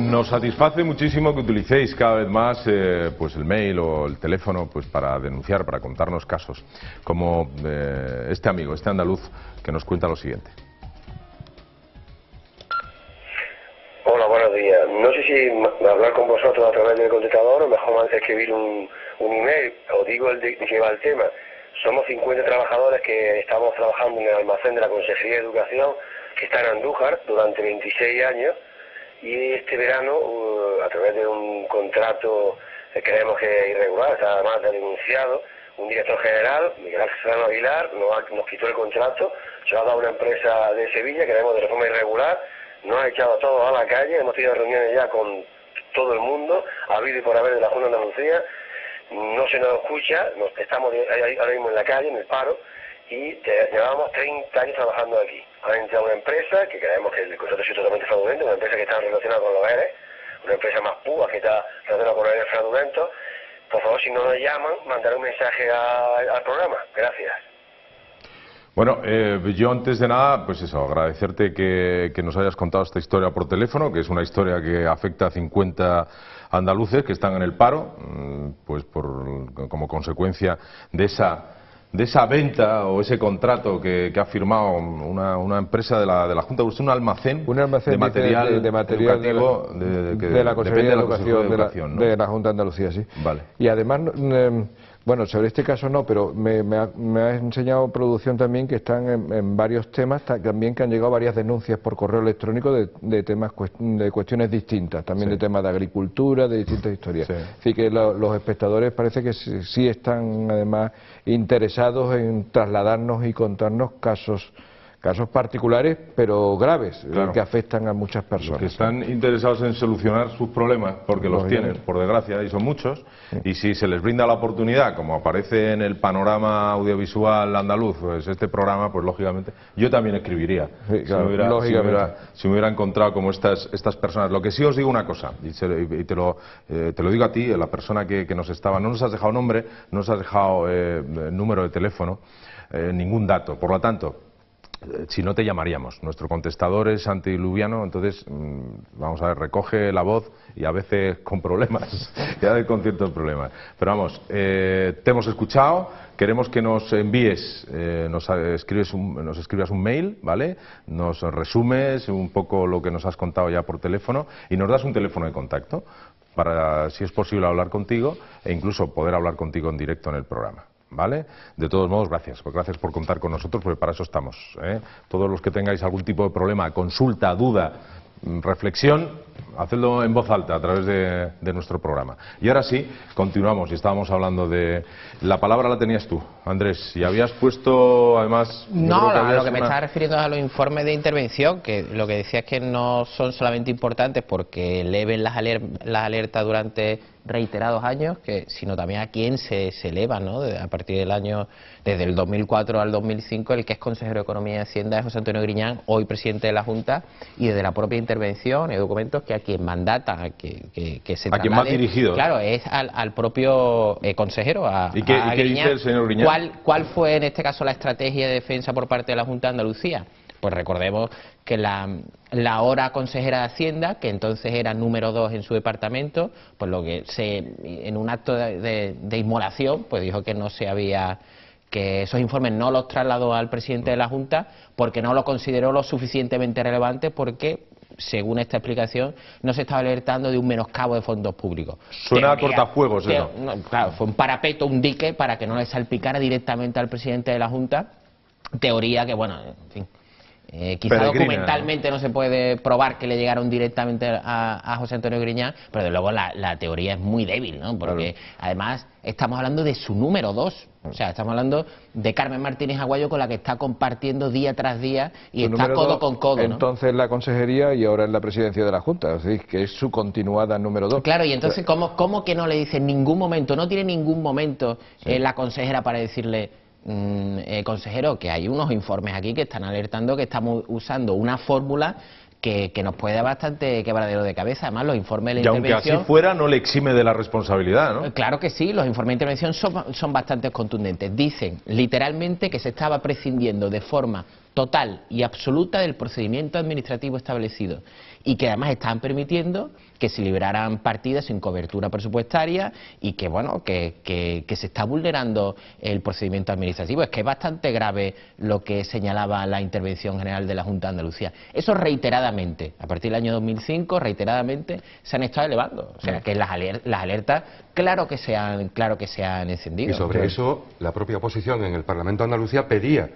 Nos satisface muchísimo que utilicéis cada vez más pues el mail o el teléfono pues para denunciar, para contarnos casos, como este amigo, este andaluz, que nos cuenta lo siguiente. Hola, buenos días. No sé si hablar con vosotros a través del contestador o mejor escribir un email. Os digo de qué va el tema. Somos 50 trabajadores que estamos trabajando en el almacén de la Consejería de Educación, que está en Andújar durante 26 años, y este verano, a través de un contrato que creemos que es irregular, está además denunciado, un director general, Miguel Ángel Aguilar, nos quitó el contrato, se lo ha dado a una empresa de Sevilla, que creemos de reforma irregular, nos ha echado a todos a la calle, hemos tenido reuniones ya con todo el mundo, habido y por haber de la Junta de Andalucía, no se nos escucha, estamos ahora mismo en la calle, en el paro, y llevábamos 30 años trabajando aquí. Ha entrado una empresa, que creemos que el contrato es totalmente fraudulento, una empresa que está relacionada con los ERE, una empresa más púa que está relacionada con los ERE fraudulentos. Por favor, si no nos llaman, mandar un mensaje al programa. Gracias. Bueno, yo antes de nada, pues eso, agradecerte que nos hayas contado esta historia por teléfono, que es una historia que afecta a 50 andaluces que están en el paro, pues como consecuencia de esa venta o ese contrato que ha firmado una empresa de la Junta, un almacén de material educativo de la Consejería de Educación, ¿no? De la Junta de Andalucía, sí. Vale. Y además, bueno, sobre este caso no, pero me ha enseñado producción también que están en varios temas, también que han llegado varias denuncias por correo electrónico de temas, de cuestiones distintas, también de temas de agricultura, de distintas historias. Sí. Así que los espectadores parece que sí están además interesados en trasladarnos y contarnos casos particulares, pero graves, claro, que afectan a muchas personas. Que están interesados en solucionar sus problemas, porque los tienen, por desgracia, y son muchos, y si se les brinda la oportunidad, como aparece en el panorama audiovisual andaluz, pues este programa, pues lógicamente, yo también escribiría, sí, claro, si me hubiera encontrado como estas personas. Lo que sí os digo una cosa, y te lo digo a ti, la persona que nos estaba, no nos has dejado nombre, no nos has dejado número de teléfono, ningún dato, por lo tanto, si no te llamaríamos. Nuestro contestador es antidiluviano, entonces vamos a ver, recoge la voz y a veces con problemas, y a veces con ciertos problemas. Pero vamos, te hemos escuchado, queremos que nos envíes, nos escribas un mail, ¿vale? Nos resumes un poco lo que nos has contado ya por teléfono y nos das un teléfono de contacto para, si es posible, hablar contigo e incluso poder hablar contigo en directo en el programa. ¿Vale? De todos modos, gracias por contar con nosotros, porque para eso estamos, ¿eh? Todos los que tengáis algún tipo de problema, consulta, duda, reflexión, hacedlo en voz alta a través de nuestro programa. Y ahora sí, continuamos, y estábamos hablando de... La palabra la tenías tú, Andrés, y habías puesto, además... No, lo que me estaba refiriendo es a los informes de intervención, que lo que decía es que no son solamente importantes porque eleven las alertas durante reiterados años, sino también a quién se eleva, ¿no? A partir del año, desde el 2004 al 2005, el que es consejero de Economía y Hacienda es José Antonio Griñán, hoy presidente de la Junta, y desde la propia intervención, hay documentos que a quien mandata, que se traslade, a quien va dirigido. Claro, es al propio consejero, ¿Y qué dice el señor Griñán? ¿Cuál fue en este caso la estrategia de defensa por parte de la Junta de Andalucía? Pues recordemos que la ahora consejera de Hacienda, que entonces era número 2 en su departamento, pues en un acto de inmolación, pues dijo que que esos informes no los trasladó al presidente de la Junta porque no lo consideró lo suficientemente relevante, porque según esta explicación, no se estaba alertando de un menoscabo de fondos públicos. Suena a cortafuegos eso. Claro, fue un parapeto, un dique, para que no le salpicara directamente al presidente de la Junta. Teoría que, bueno, en fin, quizá documentalmente no se puede probar que le llegaron directamente a José Antonio Griñán, pero de luego la teoría es muy débil, ¿no? Porque además estamos hablando de su número 2. O sea, estamos hablando de Carmen Martínez Aguayo, con la que está compartiendo día tras día y está codo con codo, ¿no? Entonces la consejería y ahora en la presidencia de la Junta, es decir, que es su continuada número 2. Claro, y entonces, ¿cómo que no le dice en ningún momento, no tiene ningún momento la consejera para decirle... consejero, que hay unos informes aquí que están alertando que estamos usando una fórmula que nos puede dar bastante quebradero de cabeza? Además, los informes de la intervención... Y aunque así fuera, no le exime de la responsabilidad, ¿no? Claro que sí, los informes de intervención son bastante contundentes. Dicen literalmente que se estaba prescindiendo de forma total y absoluta del procedimiento administrativo establecido, y que además estaban permitiendo que se liberaran partidas sin cobertura presupuestaria y que, bueno, que se está vulnerando el procedimiento administrativo. Es que es bastante grave lo que señalaba la intervención general de la Junta de Andalucía. Eso reiteradamente, a partir del año 2005, reiteradamente se han estado elevando. O sea, que las alertas, claro que se han encendido. Y sobre eso, la propia oposición en el Parlamento de Andalucía pedía,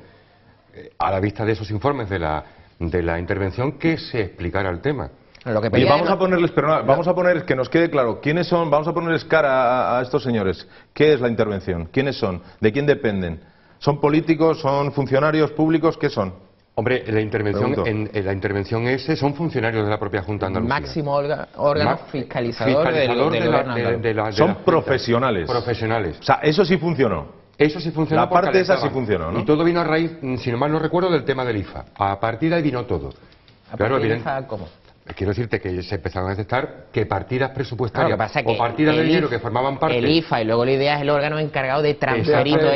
a la vista de esos informes de la intervención, que se explicara el tema. Oye, vamos a ponerles, vamos a poner que nos quede claro quiénes son, vamos a ponerles cara a estos señores. ¿Qué es la intervención? ¿Quiénes son? ¿De quién dependen? ¿Son políticos? ¿Son funcionarios públicos? ¿Qué son? Hombre, la intervención son funcionarios de la propia Junta de Andalucía. Máximo órgano fiscalizador del gobierno. Son profesionales. Profesionales. O sea, eso sí funcionó. Eso sí funcionó. La parte esa sí funcionó, ¿no? Y todo vino a raíz, si no mal no recuerdo, del tema del IFA. A partir de ahí vino todo. ¿A partir del IFA cómo? Quiero decirte que se empezaron a aceptar que partidas presupuestarias claro, o partidas de dinero que formaban parte... El IFA y luego la idea es el órgano encargado de transferir todo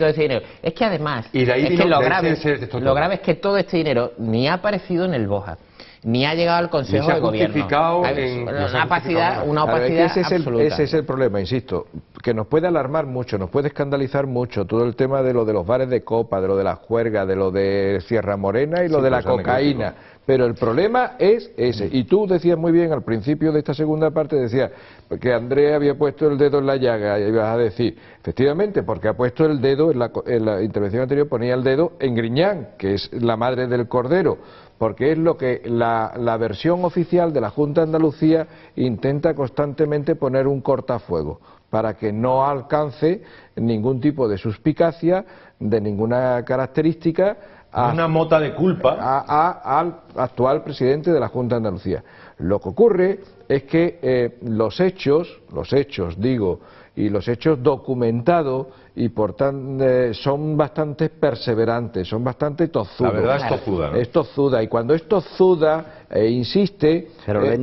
ese dinero. Es que además, y de ahí es que lo grave es que todo este dinero ni ha aparecido en el BOJA, ni ha llegado al Consejo de Gobierno. Una opacidad absoluta. Ese es el problema, insisto, que nos puede alarmar mucho, nos puede escandalizar mucho todo el tema de lo de los bares de copa, de lo de las juergas, de lo de Sierra Morena y lo de la cocaína. Pero el problema es ese. Y tú decías muy bien al principio de esta segunda parte, decías que Andrea había puesto el dedo en la llaga, y ibas a decir, efectivamente, porque ha puesto el dedo, en la intervención anterior ponía el dedo en Griñán, que es la madre del cordero, porque es lo que la versión oficial de la Junta de Andalucía intenta constantemente poner un cortafuego, para que no alcance ningún tipo de suspicacia, de ninguna característica, una mota de culpa al actual presidente de la Junta de Andalucía. Lo que ocurre es que los hechos documentados y por tanto son bastante perseverantes, son bastante tozudos. La verdad es tozuda, ¿no? Es tozuda, y cuando es tozuda insiste,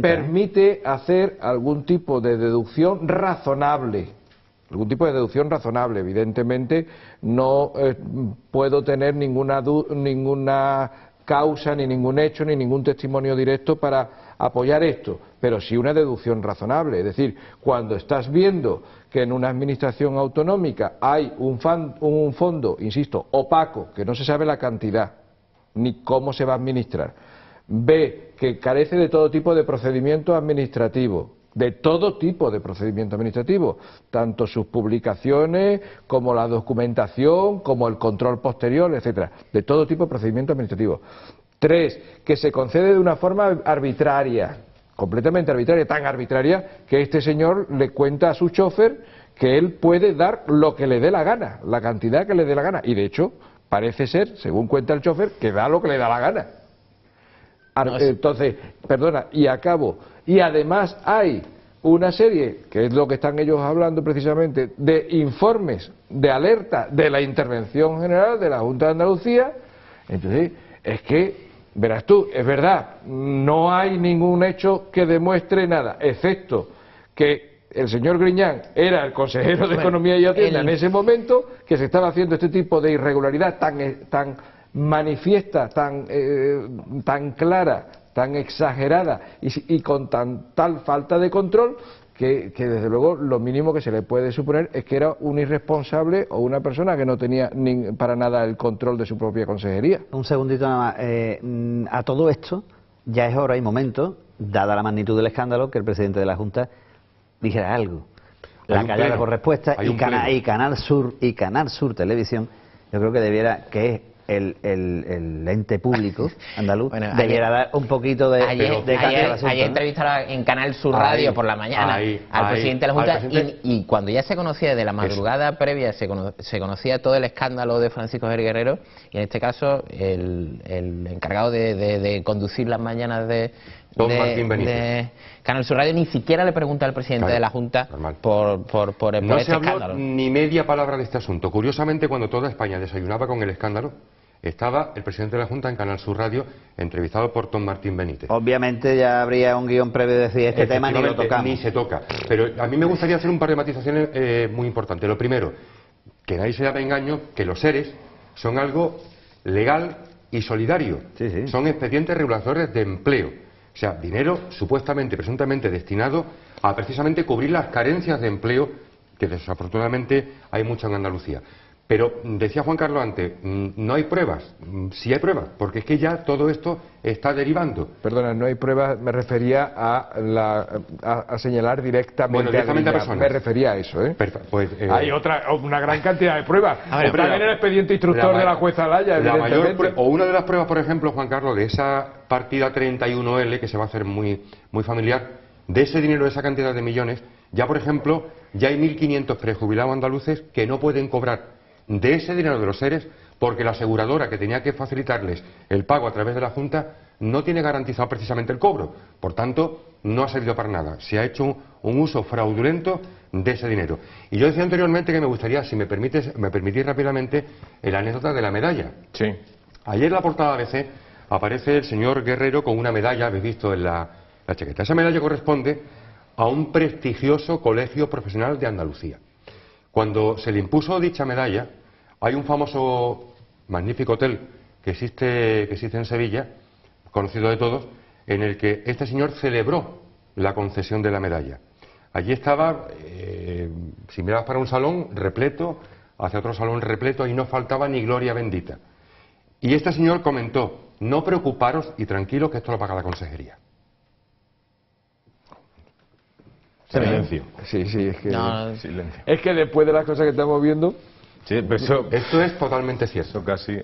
permite hacer algún tipo de deducción razonable. Evidentemente no puedo tener ninguna causa, ni ningún hecho, ni ningún testimonio directo para apoyar esto, pero sí una deducción razonable. Es decir, cuando estás viendo que en una administración autonómica hay un fondo, insisto, opaco, que no se sabe la cantidad, ni cómo se va a administrar, ve que carece de todo tipo de procedimiento administrativo, tanto sus publicaciones como la documentación, como el control posterior, etcétera, de todo tipo de procedimiento administrativo. 3, que se concede de una forma arbitraria, completamente arbitraria, tan arbitraria que este señor le cuenta a su chofer que él puede dar lo que le dé la gana, la cantidad que le dé la gana, y de hecho parece ser, según cuenta el chofer, que da lo que le da la gana. Entonces, y acabo, y además hay una serie, que es lo que están ellos hablando precisamente, de informes de alerta de la intervención general de la Junta de Andalucía. Entonces, es que, verás tú, es verdad, no hay ningún hecho que demuestre nada, excepto que el señor Griñán era el consejero de Economía y Hacienda en ese momento, que se estaba haciendo este tipo de irregularidad tan manifiesta, tan clara, tan exagerada y con tal falta de control que desde luego lo mínimo que se le puede suponer es que era un irresponsable o una persona que no tenía para nada el control de su propia consejería. Un segundito nada más. A todo esto ya es hora y momento, dada la magnitud del escándalo, que el presidente de la Junta dijera algo. La callada por respuesta y Canal Sur Televisión, yo creo que debiera, que es el ente público andaluz, debiera dar un poquito de ayer entrevistaron en Canal Sur Radio por la mañana al presidente de la Junta y cuando ya se conocía de la madrugada previa, se conocía todo el escándalo de Francisco Javier Guerrero, y en este caso el encargado de conducir las mañanas de Canal Sur Radio ni siquiera le pregunta al presidente de la Junta por no este escándalo. No se habló ni media palabra de este asunto. Curiosamente, cuando toda España desayunaba con el escándalo, estaba el presidente de la Junta en Canal Sur Radio, entrevistado por Tom Martín Benítez. Obviamente ya habría un guión previo de decir este tema ni lo tocamos. Ni se toca. Pero a mí me gustaría hacer un par de matizaciones muy importantes. Lo primero, que nadie se llame engaño, que los seres son algo legal y solidario. Son expedientes reguladores de empleo. O sea, dinero supuestamente, presuntamente destinado a precisamente cubrir las carencias de empleo que desafortunadamente hay mucho en Andalucía. Pero decía Juan Carlos antes, no hay pruebas. Sí hay pruebas, porque es que ya todo esto está derivando. Perdona, no hay pruebas, me refería a señalar directamente, a personas. Me refería a eso, ¿eh? Pues, hay una gran cantidad de pruebas. Está en el expediente instructor de la jueza Laya, evidentemente. O una de las pruebas, por ejemplo, Juan Carlos, de esa partida 31L, que se va a hacer muy familiar, de ese dinero, de esa cantidad de millones, ya, por ejemplo, ya hay 1.500 prejubilados andaluces que no pueden cobrar de ese dinero de los seres porque la aseguradora que tenía que facilitarles el pago a través de la Junta no tiene garantizado precisamente el cobro. Por tanto, no ha servido para nada. Se ha hecho un uso fraudulento de ese dinero. Y yo decía anteriormente que me gustaría, si me permitís rápidamente, la anécdota de la medalla. Sí. Ayer en la portada de ABC aparece el señor Guerrero con una medalla, habéis visto en la chaqueta. Esa medalla corresponde a un prestigioso colegio profesional de Andalucía. Cuando se le impuso dicha medalla, hay un famoso, magnífico hotel que existe en Sevilla, conocido de todos, en el que este señor celebró la concesión de la medalla. Allí estaba, si mirabas para un salón, repleto, hacia otro salón repleto, y no faltaba ni gloria bendita. Y este señor comentó, no preocuparos y tranquilos que esto lo paga la consejería. Silencio. Sí, es que... Silencio. Es que después de las cosas que estamos viendo... Sí, pero esto es totalmente cierto. Eso casi...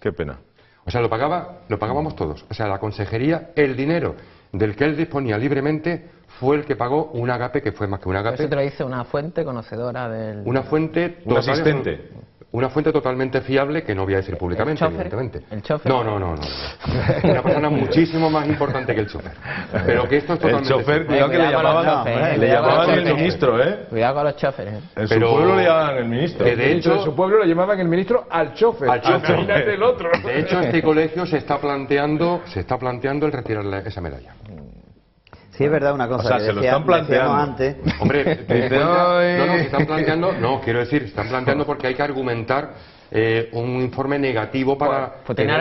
Qué pena. O sea, lo pagábamos todos. O sea, la consejería, el dinero del que él disponía libremente, fue el que pagó un agape que fue más que un agape. Eso te lo dice una fuente conocedora del... Una fuente... Un asistente. Una fuente totalmente fiable que no voy a decir públicamente, evidentemente. ¿El chofer? No. Una persona muchísimo más importante que el chofer. Pero que esto es totalmente... El chofer, cuidado que le llamaban el ministro, ¿eh? Cuidado con los choferes. En su pueblo le llamaban el ministro. De hecho, en su pueblo le llamaban el ministro al chofer. Del otro. De hecho, este colegio se está planteando el retirar esa medalla. Sí, es verdad una cosa. O sea, se lo están planteando antes. Hombre, se están planteando, quiero decir, se están planteando porque hay que argumentar un informe negativo para pues tiene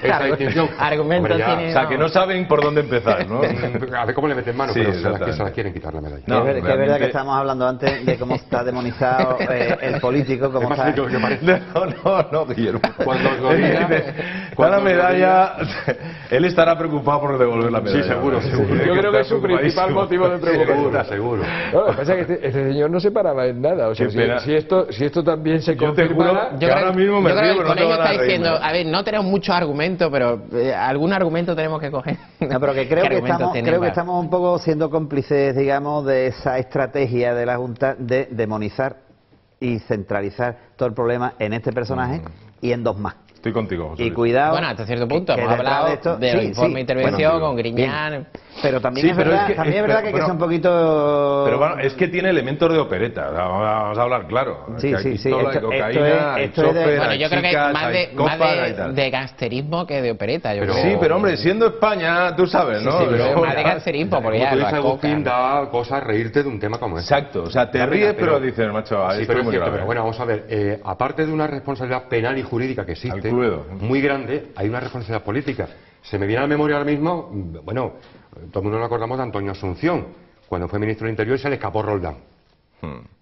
esa distinción. Argumentos tiene... O sea, que no saben por dónde empezar, ¿no? A ver cómo le meten mano, pero se las quieren quitar la medalla. No, es verdad que estamos hablando antes de cómo está demonizado el político, cómo está... No, Guillermo. Cuando os lo diga... la medalla... Él estará preocupado por devolver la medalla. Sí, seguro. Yo creo que es su principal motivo de preocupación. Seguro. No, lo que pasa es que este señor no se paraba en nada. O sea, si esto también se confirmara... Yo ahora mismo me río, pero no te van a reír. Diciendo, a ver, no tenemos muchos argumentos, pero algún argumento tenemos que coger. No, pero que creo que estamos un poco siendo cómplices, digamos, de esa estrategia de la Junta de demonizar y centralizar todo el problema en este personaje y en dos más. Estoy contigo, José. Y cuidado. Bueno, hasta cierto punto hemos hablado del informe de intervención con Griñán. Bien. Pero también es verdad que hay que ser un poquito... Pero bueno, es que tiene elementos de opereta, vamos a hablar claro. Sí. Pistola, hay cocaína, hay chofer, bueno, yo creo que chicas, más de gangsterismo que de opereta. Sí, pero hombre, siendo España, tú sabes, ¿no? Sí, pero más de gangsterismo, porque ya la Agustín da cosa reírte de un tema como este. Exacto, o sea, te ríes, pero dices, macho, sí, pero es cierto, pero bueno, vamos a ver, aparte de una responsabilidad penal y jurídica que existe, muy grande, hay una responsabilidad política. Se me viene a la memoria ahora mismo, bueno, todo el mundo nos acordamos de Antonio Asunción, cuando fue ministro del Interior y se le escapó Roldán.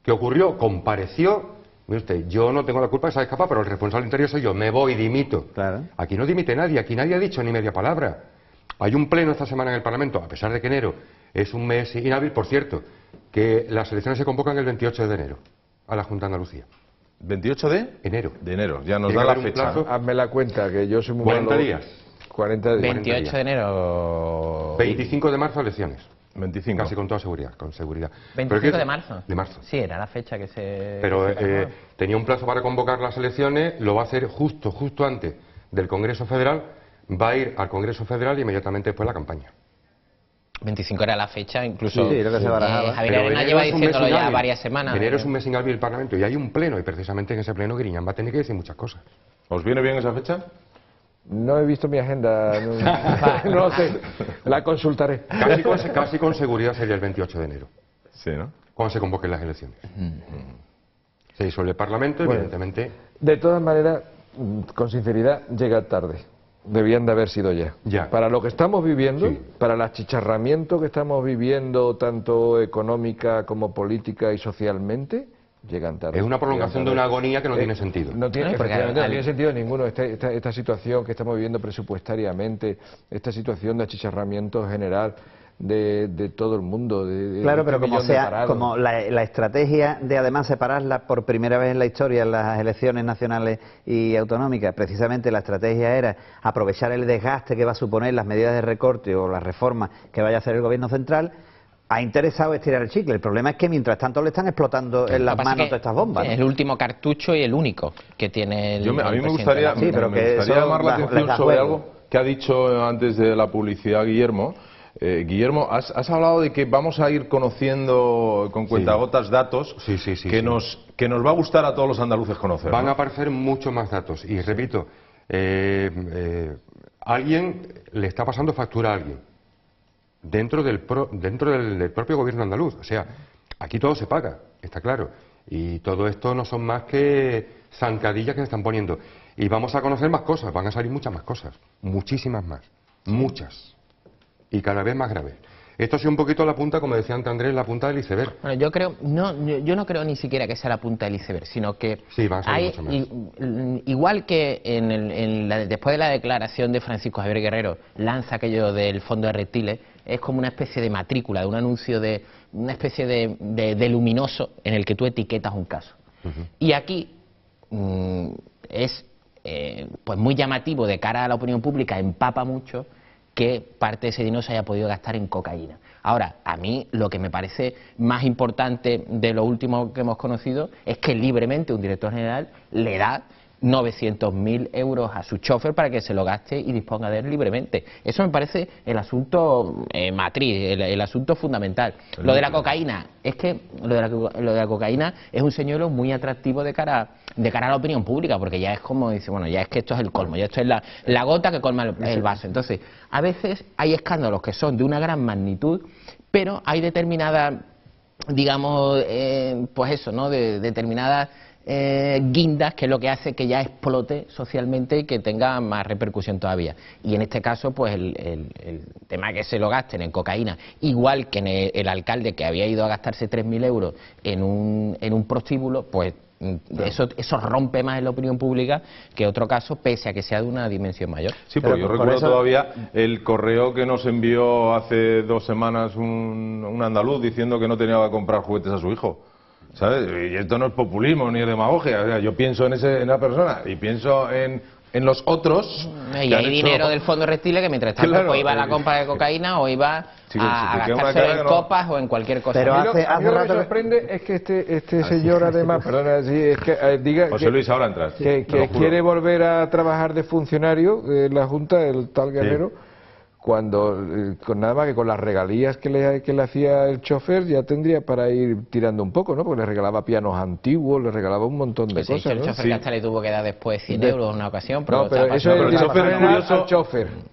¿Qué ocurrió? Compareció, mire usted, yo no tengo la culpa de que se haya escapado, pero el responsable del Interior soy yo, me voy, dimito. Claro. Aquí no dimite nadie, aquí nadie ha dicho ni media palabra. Hay un pleno esta semana en el Parlamento, a pesar de que enero es un mes inhábil, por cierto, que las elecciones se convocan el 28 de enero a la Junta de Andalucía. ¿28 de? Enero. De enero, ya nos da la fecha. Hazme la cuenta, que yo soy muy 40 días. 40 días. 28 de enero... 25 de marzo elecciones. 25. Casi con toda seguridad, con seguridad. 25 de marzo. De marzo. Sí, era la fecha que se... Pero tenía un plazo para convocar las elecciones, lo va a hacer justo antes del Congreso Federal, va a ir al Congreso Federal y inmediatamente después la campaña. 25 era la fecha, incluso sí, lo que se barajaba. Javier Arena lleva diciéndolo ya varias semanas. Enero es un mes inhábil del Parlamento y hay un pleno, y precisamente en ese pleno Griñán va a tener que decir muchas cosas. ¿Os viene bien esa fecha? No he visto mi agenda, no sé, la consultaré. Casi con seguridad sería el 28 de enero. Sí, ¿no? Cuando se convoquen las elecciones. Se disuelve el Parlamento, bueno, evidentemente... De todas maneras, con sinceridad, llega tarde. Debían de haber sido ya. Para lo que estamos viviendo, para el achicharramiento que estamos viviendo, tanto económica como política y socialmente, llegan tarde. Es una prolongación de una agonía que no tiene sentido. No tiene sentido ninguno. Esta situación que estamos viviendo presupuestariamente, esta situación de achicharramiento general de todo el mundo. Claro, pero como la estrategia de además separarla por primera vez en la historia en las elecciones nacionales y autonómicas, precisamente la estrategia era aprovechar el desgaste que va a suponer las medidas de recorte o las reformas que vaya a hacer el gobierno central. Ha interesado estirar el chicle. El problema es que mientras tanto le están explotando en las manos de estas bombas, ¿no? Es el último cartucho y el único que tiene el a mí me gustaría llamar la atención sobre algo que ha dicho antes de la publicidad Guillermo. Guillermo, has hablado de que vamos a ir conociendo con cuentagotas datos que nos va a gustar a todos los andaluces conocer. Van a aparecer muchos más datos. Y repito, alguien le está pasando factura a alguien. Dentro del propio gobierno andaluz. O sea, aquí todo se paga, está claro. Y todo esto no son más que zancadillas que se están poniendo. Y vamos a conocer más cosas, van a salir muchas más cosas. Muchísimas más. Muchas. Y cada vez más graves. Esto ha sido un poquito la punta, como decía antes Andrés, la punta del iceberg. Bueno, yo no creo ni siquiera que sea la punta del iceberg, sino que hay, igual que después de la declaración de Francisco Javier Guerrero, lanza aquello del fondo de reptiles, es como una especie de matrícula, de un anuncio de una especie de luminoso en el que tú etiquetas un caso. Y aquí es pues muy llamativo de cara a la opinión pública, empapa mucho que parte de ese dinero se haya podido gastar en cocaína. Ahora, a mí lo que me parece más importante de lo último que hemos conocido es que libremente un director general le da 900.000 euros a su chofer para que se lo gaste y disponga de él libremente. Eso me parece el asunto matriz, el asunto fundamental. Lo de la cocaína, es que lo de la cocaína es un señuelo muy atractivo de cara a la opinión pública, porque ya es como dice, bueno, ya es que esto es el colmo, ya esto es la gota que colma el vaso. Entonces, a veces hay escándalos que son de una gran magnitud, pero hay determinadas, digamos, pues eso, ¿no?, de determinadas guindas, que es lo que hace que ya explote socialmente y que tenga más repercusión todavía. Y en este caso, pues el tema que se lo gasten en cocaína, igual que el alcalde que había ido a gastarse 3.000 euros en un prostíbulo, pues eso rompe más en la opinión pública que otro caso, pese a que sea de una dimensión mayor. Sí, porque yo recuerdo todavía el correo que nos envió hace 2 semanas un andaluz diciendo que no tenía que comprar juguetes a su hijo, ¿sabes? Y esto no es populismo ni demagogia. O sea, yo pienso en esa persona y pienso en los otros. Y hay dinero del fondo reptiles que mientras tanto pues iba a la compra de cocaína o iba a gastarse en copas o en cualquier cosa. Pero a mí lo que me sorprende es que este señor además, perdona, es que diga José Luis, ahora entras. Que quiere volver a trabajar de funcionario en la Junta, el tal Guerrero. Cuando con nada más que con las regalías que le hacía el chofer ya tendría para ir tirando un poco, ¿no? Porque le regalaba pianos antiguos, le regalaba un montón de cosas, el chofer que hasta le tuvo que dar después 100 euros en una ocasión. Pero el chofer es curioso.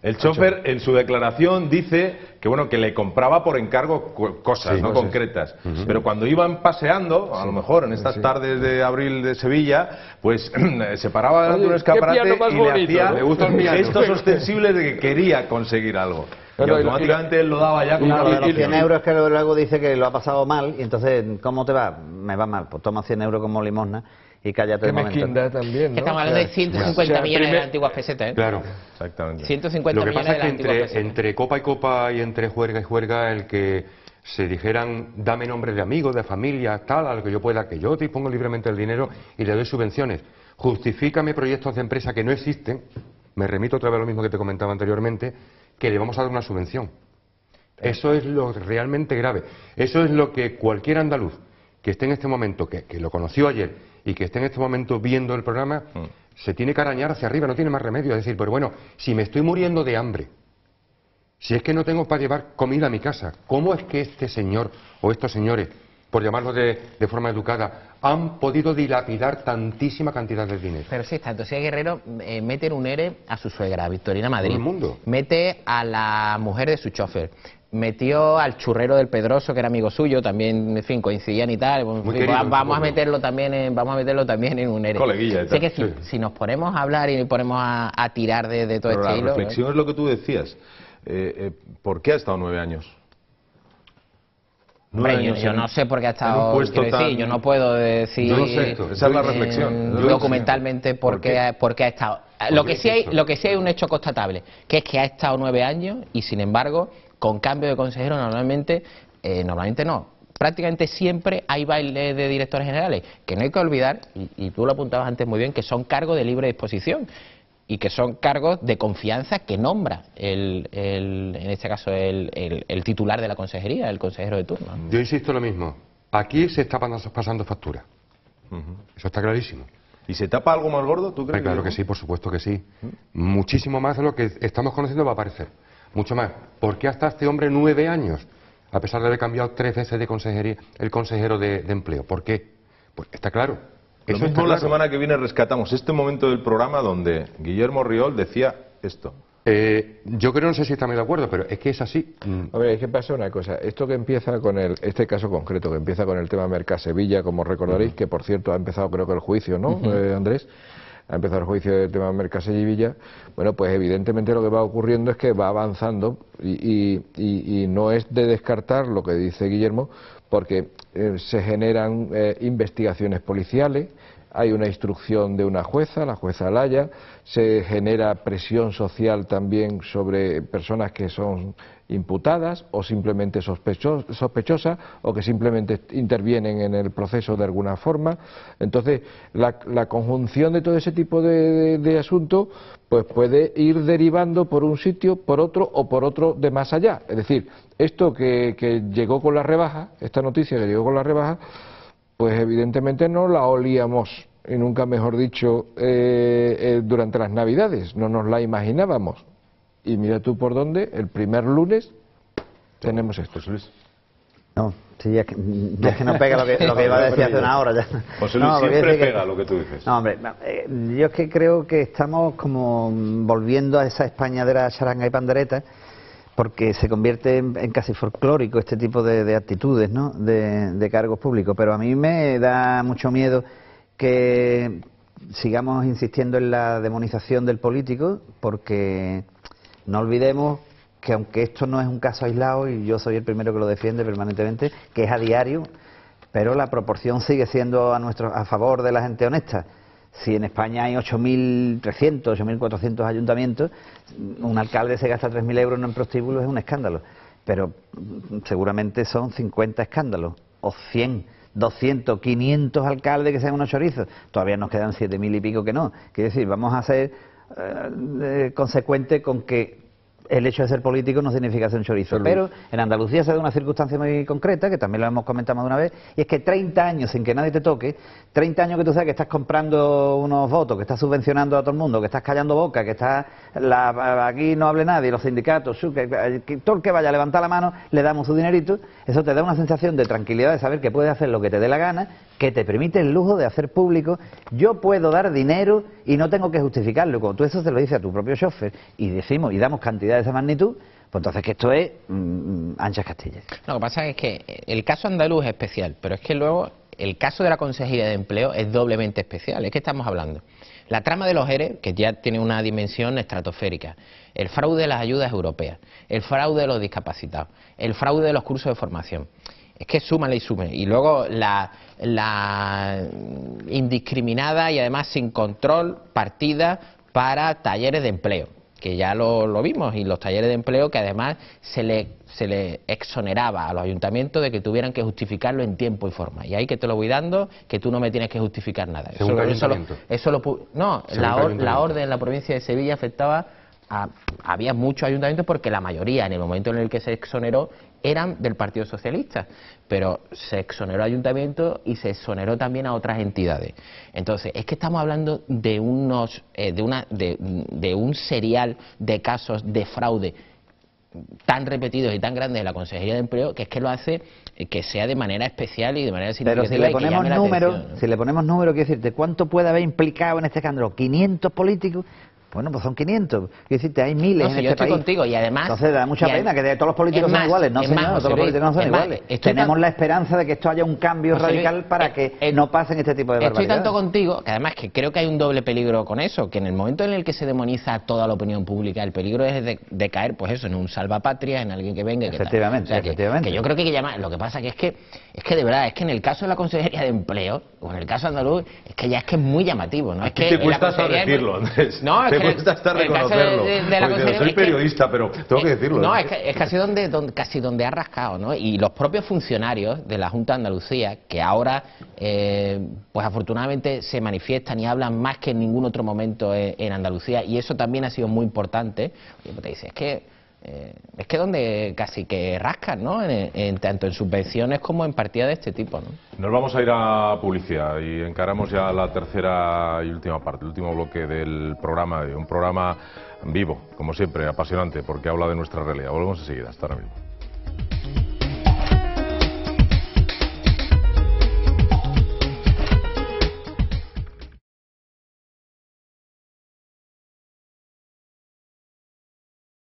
El chofer en su declaración dice que bueno, que le compraba por encargo cosas, ¿no?, concretas. Pero cuando iban paseando, a lo mejor en estas tardes de abril de Sevilla, pues se paraba delante de un escaparate y le hacía gestos ostensibles de que quería conseguir algo. Y automáticamente él lo daba ya con los 100 euros que luego dice que lo ha pasado mal, y entonces, ¿cómo te va? Me va mal, pues toma 100 euros como limosna y cállate de momento. También, ¿no? Que estamos hablando de 150 millones de las antiguas pesetas, ¿eh? Claro, exactamente. 150 Lo que millones pasa de las es antiguas que pesetas. entre copa y copa y entre juerga y juerga, el que se dijeran dame nombres de amigos, de familia, tal, a lo que yo pueda, que yo dispongo libremente del dinero y le doy subvenciones, justifícame proyectos de empresa que no existen, me remito otra vez a lo mismo que te comentaba anteriormente, que le vamos a dar una subvención. Eso es lo realmente grave. Eso es lo que cualquier andaluz que esté en este momento, que lo conoció ayer y que esté en este momento viendo el programa, se tiene que arañar hacia arriba, no tiene más remedio. Es decir, pero bueno, si me estoy muriendo de hambre, si es que no tengo para llevar comida a mi casa, ¿cómo es que este señor o estos señores, por llamarlo de forma educada, han podido dilapidar tantísima cantidad de dinero? Pero sí, tanto si Guerrero mete en un ERE a su suegra, Victorina Madrid. Todo el mundo. Mete a la mujer de su chofer. metió al churrero del Pedroso, que era amigo suyo, también, en fin, coincidían y tal. Vamos a meterlo también en un ERE. Coleguilla y tal. Sé que si nos ponemos a hablar y ponemos a tirar de todo este hilo... La reflexión es lo que tú decías. ¿Por qué ha estado 9 años? Hombre, yo no sé por qué ha estado, yo no puedo decir esa es la reflexión. Documentalmente por qué ha estado. Lo que sí hay un hecho constatable, que es que ha estado 9 años y sin embargo, con cambio de consejero normalmente no. Prácticamente siempre hay baile de directores generales, que no hay que olvidar, y tú lo apuntabas antes muy bien, que son cargos de libre disposición y que son cargos de confianza que nombra en este caso el titular de la consejería, el consejero de turno. Yo insisto lo mismo, aquí se está pasando factura, eso está clarísimo. ¿Y se tapa algo más gordo? ¿Tú crees? Claro que sí, por supuesto que sí. Muchísimo más de lo que estamos conociendo va a aparecer, mucho más. ¿Por qué hasta este hombre 9 años, a pesar de haber cambiado 3 veces de consejería, el consejero de empleo? ¿Por qué? Pues está claro. Lo mismo la semana que viene rescatamos este momento del programa donde Guillermo Riol decía esto. Yo creo, no sé si está muy de acuerdo, pero es que es así. A ver, es que pasa una cosa. Esto que empieza con este caso concreto, que empieza con el tema Mercasevilla, como recordaréis, que por cierto ha empezado creo que el juicio, ¿no, Andrés? Ha empezado el juicio del tema Mercasevilla. Bueno, pues evidentemente lo que va ocurriendo es que va avanzando y no es de descartar lo que dice Guillermo, porque se generan investigaciones policiales, hay una instrucción de una jueza, la jueza Laya, se genera presión social también sobre personas que son imputadas o simplemente sospechosas o que simplemente intervienen en el proceso de alguna forma. Entonces, la conjunción de todo ese tipo de asuntos pues puede ir derivando por un sitio, por otro o por otro de más allá. Es decir, esto que llegó con la rebaja, esta noticia que llegó con la rebaja, pues evidentemente no la olíamos, y nunca mejor dicho, durante las Navidades, no nos la imaginábamos. Y mira tú por dónde, el primer lunes tenemos esto, Luis. No, sí, es que no pega lo que iba a decir hace una hora ya. José Luis, siempre pega lo que tú dices. No, hombre, yo es que creo que estamos como volviendo a esa España de la charanga y pandereta, porque se convierte en casi folclórico este tipo de actitudes, ¿no?, de cargos públicos. Pero a mí me da mucho miedo que sigamos insistiendo en la demonización del político, porque no olvidemos que aunque esto no es un caso aislado, y yo soy el primero que lo defiende permanentemente, que es a diario, pero la proporción sigue siendo a favor de la gente honesta. Si en España hay 8.300, 8.400 ayuntamientos, un alcalde se gasta 3.000 euros en prostíbulos, es un escándalo. Pero seguramente son 50 escándalos, o 100, 200, 500 alcaldes que sean unos chorizos. Todavía nos quedan 7.000 y pico que no. Quiere decir, vamos a ser consecuentes con que el hecho de ser político no significa ser un chorizo. Pero en Andalucía se da una circunstancia muy concreta, que también lo hemos comentado más de una vez, y es que 30 años sin que nadie te toque, 30 años que tú sabes que estás comprando unos votos, que estás subvencionando a todo el mundo, que estás callando boca, que estás aquí no hable nadie, los sindicatos, que todo el que vaya a levantar la mano le damos su dinerito. Eso te da una sensación de tranquilidad, de saber que puedes hacer lo que te dé la gana, que te permite el lujo de hacer público. Yo puedo dar dinero y no tengo que justificarlo. Cuando tú eso se lo dices a tu propio chofer y decimos y damos cantidad de esa magnitud, pues entonces que esto es anchas Castillas. Lo que pasa es que el caso andaluz es especial, pero es que luego el caso de la Consejería de Empleo es doblemente especial. Es que estamos hablando la trama de los ERE, que ya tiene una dimensión estratosférica, el fraude de las ayudas europeas, el fraude de los discapacitados, el fraude de los cursos de formación. Es que súmale y sume. Y luego la indiscriminada y además sin control partida para talleres de empleo, que ya lo vimos, y los talleres de empleo que además se le exoneraba a los ayuntamientos de que tuvieran que justificarlo en tiempo y forma. Y ahí que te lo voy dando, que tú no me tienes que justificar nada. La orden en la provincia de Sevilla afectaba había muchos ayuntamientos, porque la mayoría, en el momento en el que se exoneró, eran del Partido Socialista, pero se exoneró a ayuntamientos y se exoneró también a otras entidades. Entonces, es que estamos hablando de un serial de casos de fraude tan repetidos y tan grandes de la Consejería de Empleo, que es que lo hace que sea de manera especial y de manera significativa. Pero si le ponemos números, quiero decirte, ¿cuánto puede haber implicado en este escándalo? 500 políticos. Bueno, pues son 500. Quiero decirte, hay miles en yo este estoy país. contigo y además... Entonces da mucha pena que todos los políticos son iguales. No, señor, todos los políticos no son iguales. Tenemos la esperanza de que esto haya un cambio radical para que no pasen este tipo de barbaridades. Estoy tanto contigo, que además que creo que hay un doble peligro con eso, que en el momento en el que se demoniza toda la opinión pública, el peligro es de caer, pues eso, en un salvapatria, en alguien que venga... Efectivamente, o sea, que yo creo que hay que llamar... Lo que pasa es que de verdad, es que en el caso de la Consejería de Empleo, o en el caso andaluz, es que ya es muy llamativo, ¿no? Es que te cuesta hasta decirlo, Andrés. No, te cuesta hasta reconocerlo. Soy periodista, pero tengo que decirlo. No, es casi donde ha rascado, ¿no? Y los propios funcionarios de la Junta de Andalucía, que ahora, pues afortunadamente se manifiestan y hablan más que en ningún otro momento en Andalucía, y eso también ha sido muy importante. Oye, pues te dice, es que donde casi que rascan, ¿no? Tanto en subvenciones como en partidas de este tipo, ¿no? Nos vamos a ir a publicidad y encaramos ya la tercera y última parte, el último bloque del programa, un programa vivo, como siempre, apasionante, porque habla de nuestra realidad. Volvemos enseguida, hasta ahora mismo.